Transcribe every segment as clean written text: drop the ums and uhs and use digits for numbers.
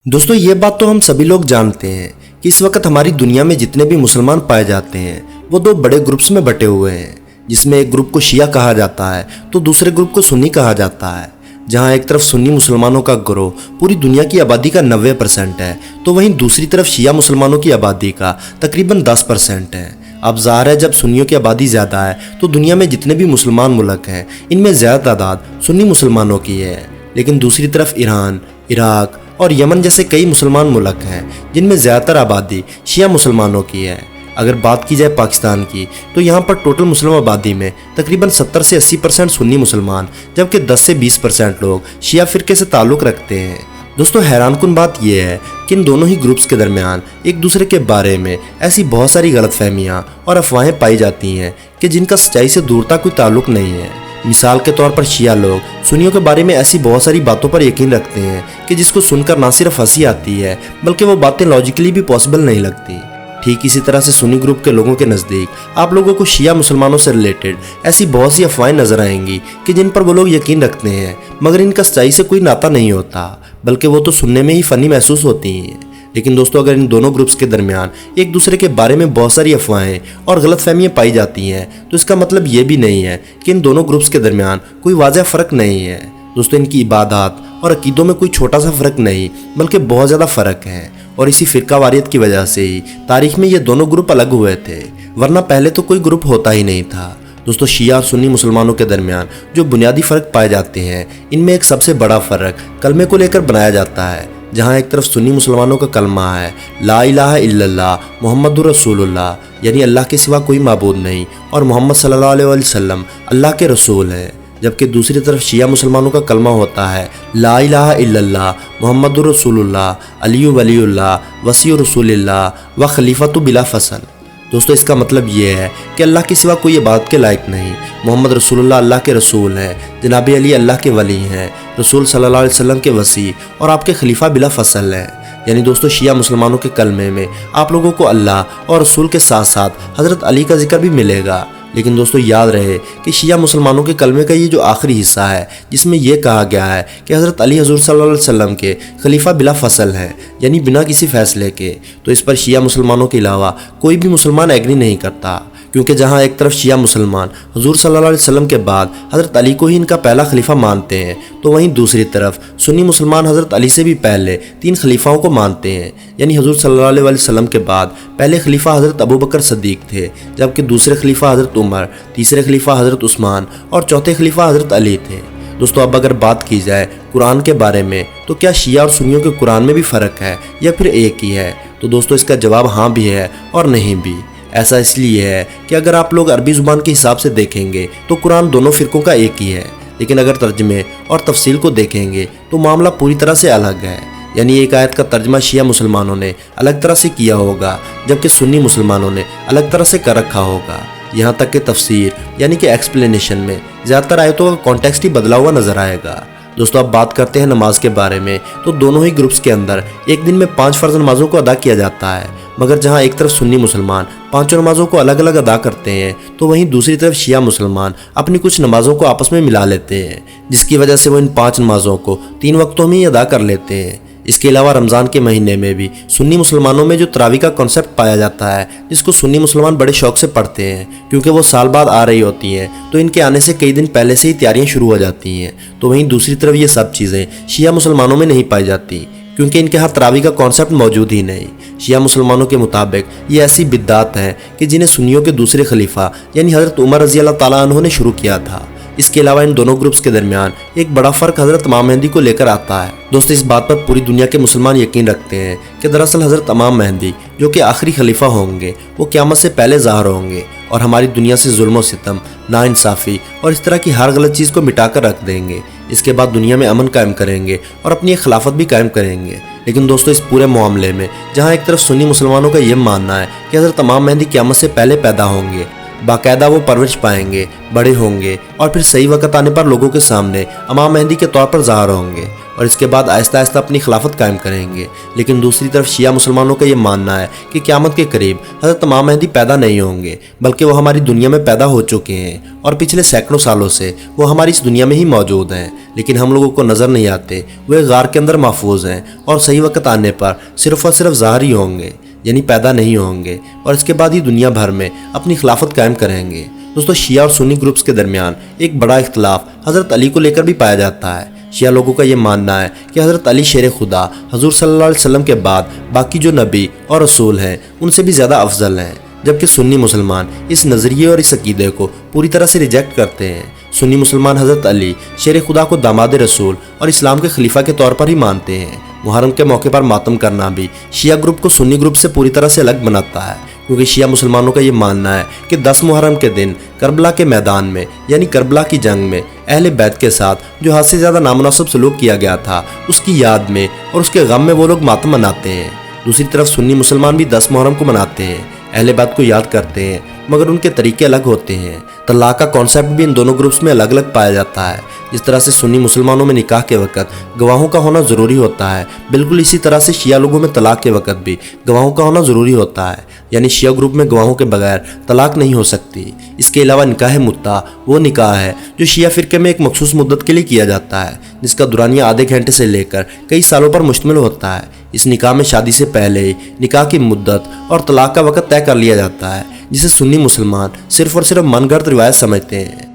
दोस्तों ये बात तो हम सभी लोग जानते हैं कि इस वक्त हमारी दुनिया में जितने भी मुसलमान पाए जाते हैं वो दो बड़े ग्रुप्स में बटे हुए हैं, जिसमें एक ग्रुप को शिया कहा जाता है तो दूसरे ग्रुप को सुन्नी कहा जाता है। जहां एक तरफ सुन्नी मुसलमानों का गिरोह पूरी दुनिया की आबादी का 90% है तो वहीं दूसरी तरफ शिया मुसलमानों की आबादी का तकरीबन 10% है। अब ज़ाहिर है जब सुन्नियों की आबादी ज़्यादा है तो दुनिया में जितने भी मुसलमान मुल्क हैं इनमें ज़्यादा तादाद सुन्नी मुसलमानों की है, लेकिन दूसरी तरफ ईरान, इराक और यमन जैसे कई मुसलमान मुल्क हैं जिनमें ज़्यादातर आबादी शिया मुसलमानों की है। अगर बात की जाए पाकिस्तान की तो यहाँ पर टोटल मुस्लिम आबादी में तकरीबन 70 से 80% सुन्नी मुसलमान जबकि 10 से 20% लोग शिया फ़िरके से ताल्लुक़ रखते हैं। दोस्तों हैरानकुन बात यह है कि इन दोनों ही ग्रुप्स के दरमियान एक दूसरे के बारे में ऐसी बहुत सारी गलतफहमियाँ और अफवाहें पाई जाती हैं कि जिनका सच्चाई से दूर तक कोई ताल्लुक़ नहीं है। मिसाल के तौर पर शिया लोग सुन्नियों के बारे में ऐसी बहुत सारी बातों पर यकीन रखते हैं कि जिसको सुनकर ना सिर्फ हंसी आती है बल्कि वो बातें लॉजिकली भी पॉसिबल नहीं लगती। ठीक इसी तरह से सुन्नी ग्रुप के लोगों के नज़दीक आप लोगों को शिया मुसलमानों से रिलेटेड ऐसी बहुत सी अफवाहें नजर आएंगी कि जिन पर वो लोग यकीन रखते हैं मगर इनका सच्चाई से कोई नाता नहीं होता, बल्कि वो तो सुनने में ही फ़नी महसूस होती हैं। लेकिन दोस्तों अगर इन दोनों ग्रुप्स के दरमियान एक दूसरे के बारे में बहुत सारी अफवाहें और गलतफहमियां पाई जाती हैं तो इसका मतलब ये भी नहीं है कि इन दोनों ग्रुप्स के दरमियान कोई वाज़ह फ़र्क नहीं है। दोस्तों इनकी इबादत और अकीदों में कोई छोटा सा फ़र्क नहीं बल्कि बहुत ज़्यादा फ़र्क है, और इसी फ़िरकावारियत की वजह से ही तारीख़ में ये दोनों ग्रुप अलग हुए थे, वरना पहले तो कोई ग्रुप होता ही नहीं था। दोस्तों शिया और सुन्नी मुसलमानों के दरमियान जो बुनियादी फ़र्क पाए जाते हैं इनमें एक सबसे बड़ा फ़र्क कलमे को लेकर बनाया जाता है। जहाँ एक तरफ सुन्नी मुसलमानों का कलमा है ला इलाहा इल्लल्लाह मुहम्मदुर रसूलुल्लाह, यानी अल्लाह के सिवा कोई माबूद नहीं और मोहम्मद सल्लल्लाहु अलैहि वसल्लम अल्लाह के रसूल हैं, जबकि दूसरी तरफ शिया मुसलमानों का कलमा होता है ला इलाहा इल्लल्लाह मुहम्मदुर रसूलुल्लाह अलिय्यु वलियुल्लाह वसीयु रसूलिल्लाह व खलीफतु बिला फसल। दोस्तों इसका मतलब ये है कि अल्लाह के सिवा कोई इबादत के लायक नहीं, मोहम्मद रसूलुल्लाह अल्लाह के रसूल हैं, जनाब अली अल्लाह के वली हैं, रसूल सल्लल्लाहु अलैहि वसल्लम के वसी और आपके खलीफा बिला फसल हैं। यानी दोस्तों शिया मुसलमानों के कलमे में आप लोगों को अल्लाह और रसूल के साथ साथ हज़रत अली का जिक्र भी मिलेगा। लेकिन दोस्तों याद रहे कि शिया मुसलमानों के कलमे का ये जो आखिरी हिस्सा है जिसमें यह कहा गया है कि हज़रत अली हुज़ूर सल्लल्लाहु अलैहि वसल्लम के खलीफा बिला फसल हैं, यानी बिना किसी फ़ैसले के, तो इस पर शिया मुसलमानों के अलावा कोई भी मुसलमान एग्री नहीं करता, क्योंकि जहाँ एक तरफ शिया मुसलमान हुज़ूर सल्लल्लाहु अलैहि वसल्लम के बाद हज़रत अली को ही इनका पहला खलीफा मानते हैं तो वहीं दूसरी तरफ सुन्नी मुसलमान हज़रत अली से भी पहले 3 खलीफाओं को मानते हैं, यानी हुज़ूर सल्लल्लाहु अलैहि वसल्लम के बाद पहले खलीफा हज़रत अबू बकर सद्दीक़ थे, जबकि दूसरे खलीफा हज़रत उमर, तीसरे खलीफा हज़रत उस्मान और चौथे खलीफा हज़रत अली थे। दोस्तों अब अगर बात की जाए कुरान के बारे में तो क्या शिया और सुन्नियों के कुरान में भी फ़र्क है या फिर एक ही है? तो दोस्तों इसका जवाब हाँ भी है और नहीं भी। ऐसा इसलिए है कि अगर आप लोग अरबी ज़ुबान के हिसाब से देखेंगे तो कुरान दोनों फ़िरकों का एक ही है, लेकिन अगर तर्जमे और तफसील को देखेंगे तो मामला पूरी तरह से अलग है। यानी एक आयत का तर्जमा शिया मुसलमानों ने अलग तरह से किया होगा जबकि सुन्नी मुसलमानों ने अलग तरह से कर रखा होगा। यहाँ तक कि तफसीर यानी कि एक्सप्लेनेशन में ज़्यादातर आयतों का कॉन्टेक्स्ट ही बदला हुआ नज़र आएगा। दोस्तों अब बात करते हैं नमाज के बारे में तो दोनों ही ग्रुप्स के अंदर एक दिन में 5 फ़र्ज़ नमाज़ों को अदा किया जाता है, मगर जहां एक तरफ सुन्नी मुसलमान 5 नमाज़ों को अलग अलग अदा करते हैं तो वहीं दूसरी तरफ शिया मुसलमान अपनी कुछ नमाज़ों को आपस में मिला लेते हैं, जिसकी वजह से वो इन 5 नमाज़ों को 3 वक्तों में ही अदा कर लेते हैं। इसके अलावा रमज़ान के महीने में भी सुन्नी मुसलमानों में जो तरावी का कॉन्सेप्ट पाया जाता है जिसको सुन्नी मुसलमान बड़े शौक से पढ़ते हैं क्योंकि वो साल बाद आ रही होती हैं तो इनके आने से कई दिन पहले से ही तैयारियां शुरू हो जाती हैं, तो वहीं दूसरी तरफ ये सब चीज़ें शिया मुसलमानों में नहीं पाई जाती क्योंकि इनके यहाँ तरावी का कॉन्सेप्ट मौजूद ही नहीं। शिया मुसलमानों के मुताबिक ये ऐसी बिद्दात हैं कि जिन्हें सुन्नियों के दूसरे खलीफा यानी हज़रत उमर रज़ी अल्लाह ताला अन्हु ने शुरू किया था। इसके अलावा इन दोनों ग्रुप्स के दरमियान एक बड़ा फ़र्क हज़रत इमाम मेहदी को लेकर आता है। दोस्तों इस बात पर पूरी दुनिया के मुसलमान यकीन रखते हैं कि दरअसल हज़रत इमाम मेहदी जो कि आखिरी खलीफा होंगे वो क़यामत से पहले ज़ाहिर होंगे और हमारी दुनिया से जुल्म व सितम, नाइंसाफ़ी और इस तरह की हर गलत चीज़ को मिटाकर रख देंगे। इसके बाद दुनिया में अमन कायम करेंगे और अपनी एक खिलाफत भी कायम करेंगे। लेकिन दोस्तों इस पूरे मामले में जहाँ एक तरफ सुन्नी मुसलमानों का ये मानना है कि हज़रत इमाम मेहदी क़यामत से पहले पैदा होंगे, बाकायदा वो परवरिश पाएंगे, बड़े होंगे और फिर सही वक्त आने पर लोगों के सामने इमाम मेहदी के तौर पर ज़ाहिर होंगे और इसके बाद आहिस्ता आहिस्ता अपनी खिलाफत कायम करेंगे। लेकिन दूसरी तरफ शिया मुसलमानों का ये मानना है कि क़यामत के करीब हज़रत इमाम मेहदी पैदा नहीं होंगे, बल्कि वो हमारी दुनिया में पैदा हो चुके हैं और पिछले सैकड़ों सालों से वो हमारी इस दुनिया में ही मौजूद हैं, लेकिन हम लोगों को नज़र नहीं आते। वो एक गार के अंदर महफूज हैं और सही वक्त आने पर सिर्फ और सिर्फ ज़ाहिर ही होंगे, यानी पैदा नहीं होंगे और इसके बाद ही दुनिया भर में अपनी खिलाफत कायम करेंगे। दोस्तों, शिया और सुन्नी ग्रुप्स के दरमियान एक बड़ा इख्तलाफ हज़रत अली को लेकर भी पाया जाता है। शिया लोगों का ये मानना है कि हज़रत अली शेर खुदा हुज़ूर सल्लल्लाहु अलैहि वसल्लम के बाद बाकी जो नबी और रसूल हैं उनसे भी ज़्यादा अफजल हैं, जबकि सुन्नी मुसलमान इस नज़रिए और इस अकीदे को पूरी तरह से रिजेक्ट करते हैं। सुन्नी मुसलमान हज़रत अली शेर खुदा को दामाद रसूल और इस्लाम के खलीफा के तौर पर ही मानते हैं। मुहर्रम के मौके पर मातम करना भी शिया ग्रुप को सुन्नी ग्रुप से पूरी तरह से अलग बनाता है, क्योंकि शिया मुसलमानों का ये मानना है कि 10 मुहर्रम के दिन करबला के मैदान में यानी करबला की जंग में अहले बैत के साथ जो हद से ज़्यादा नामुनासिब सलूक किया गया था, उसकी याद में और उसके गम में वो लोग मातम मनाते हैं। दूसरी तरफ सुन्नी मुसलमान भी 10 मुहर्रम को मनाते हैं, अहले बैत को याद करते हैं, मगर उनके तरीके अलग होते हैं। तलाक का कॉन्सेप्ट भी इन दोनों ग्रुप्स में अलग अलग पाया जाता है। जिस तरह से सुन्नी मुसलमानों में निकाह के वक्त गवाहों का होना ज़रूरी होता है, बिल्कुल इसी तरह से शिया लोगों में तलाक के वक्त भी गवाहों का होना ज़रूरी होता है, यानी शिया ग्रुप में गवाहों के बगैर तलाक नहीं हो सकती। इसके अलावा निकाह मुत्ता वो निकाह है जो शिया फ़िरके में एक मखसूस मुद्दत के लिए किया जाता है, जिसका दुरानिया आधे घंटे से लेकर कई सालों पर मुश्तमिल होता है। इस निकाह में शादी से पहले ही निकाह की मुद्दत और तलाक का वक्त तय कर लिया जाता है, जिसे सुन्नी मुसलमान सिर्फ और सिर्फ मनगढ़ंत रिवायत समझते हैं।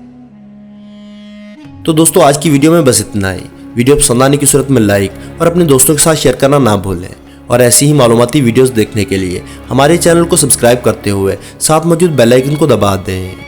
तो दोस्तों, आज की वीडियो में बस इतना ही। वीडियो पसंद आने की सूरत में लाइक और अपने दोस्तों के साथ शेयर करना ना भूलें और ऐसी ही मालूमाती वीडियोस देखने के लिए हमारे चैनल को सब्सक्राइब करते हुए साथ मौजूद बेल आइकन को दबा दें।